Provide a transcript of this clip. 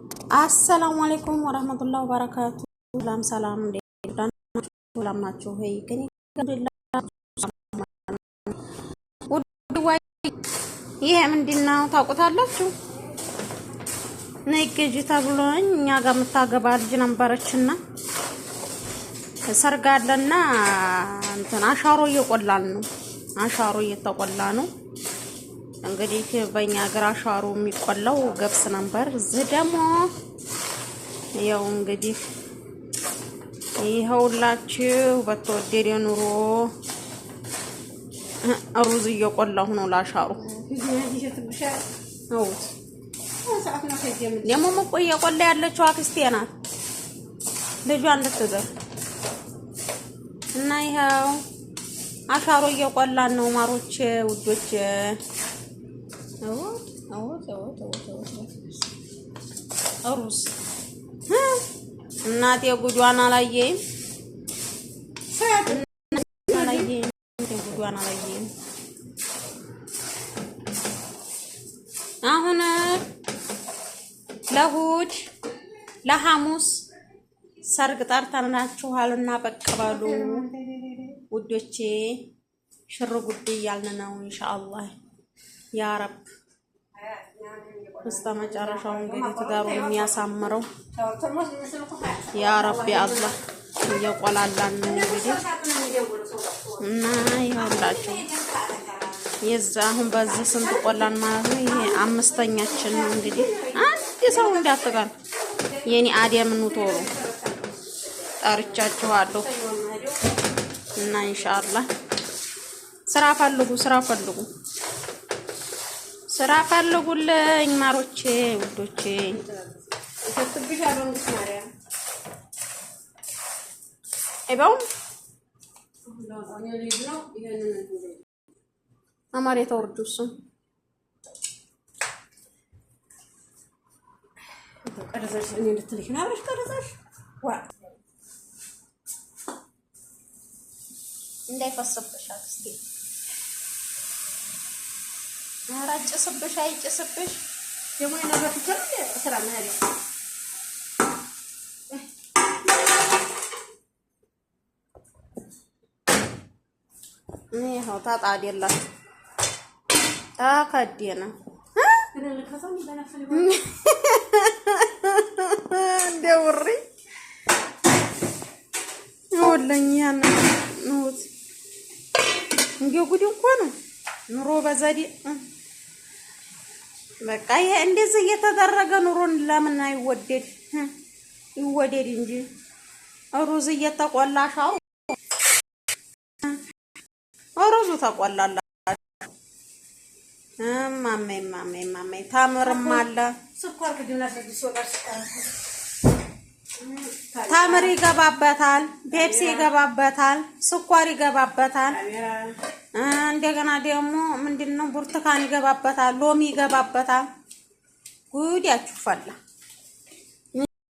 السلام عليكم ورحمة الله وبركاته. سلام سلام ሰላም ናችሁ ሆይ ከኔ ጋር ወይ ይሄ ምንድነው ታውቁታላችሁ? ነይ ግዢ ተብሎኝ እኛ ጋር መታገባ ልጅ ነበረችና ሰርግ አለና እንትን አሻሮ እየቆላን ነው። አሻሮ እየተቆላ ነው። እንግዲህ በእኛ ሀገር አሻሮ የሚቆላው ገብስ ነበር። እዚህ ደግሞ ያው እንግዲህ ይኸውላችሁ በተወደደ ኑሮ ሩዝ እየቆላሁ ነው ላሻሩ። ደግሞ መቆየ ቆላ ያለችው አክስቴ ናት ልጇን ልትዘር እና ይኸው አሻሮ እየቆላን ነው ማሮቼ ውዶቼ። ሩዝ እናቴ ጉዷን አላየም ጉዷን አላየም። አሁን ለእሑድ ለሐሙስ ሰርግ ጠርተናችኋልና በቀበሉ ውዶቼ። ሽር ጉድ እያልን ነው ኢንሻአላህ ያ ረብ። በስተመጨረሻው እንግዲህ ትዳሩን የሚያሳምረው ያ ረቢ አላህ እየቆላላን ነው እንግዲህ እና ይኸውላችሁ የዛ አሁን በዚህ ስንት ቆላን ማለት ነው። ይሄ አምስተኛችን ነው እንግዲህ። አንድ ሰው እንዳትቀር የኔ አዲያም ኑቶሮ ጠርቻችኋለሁ እና ኢንሻአላህ ስራ ፈልጉልኝ ማሮቼ ውዶቼ። አይባው አማር የተወርዱስ ቀረዛሽ እኔ ልትልሽና አብረሽ ቀረዛሽ ዋ እንዳይፈሰብሽ አክስቴ። አራጭስብሽ አይጭስብሽ ደግሞ ነገር ትከር ስራ ማለት ይሄው ታጣዲላት ታከዲና እንደውሪ ወለኛ ነው እንዴ ጉድ እንኳን ነው ኑሮ በዘዴ በቃ ይሄ እንደዚህ እየተደረገ ኑሮን ለምን አይወደድ? ይወደድ እንጂ ሩዝ እየተቆላሻው ሩዙ ተቆላላ ማሜ ታምርም አለ ታምር ይገባበታል፣ ፔፕሲ ይገባበታል፣ ስኳር ይገባበታል። እንደገና ደግሞ ምንድነው ብርቱካን ይገባበታል፣ ሎሚ ይገባበታል። ጉድ ያችሁፋላ።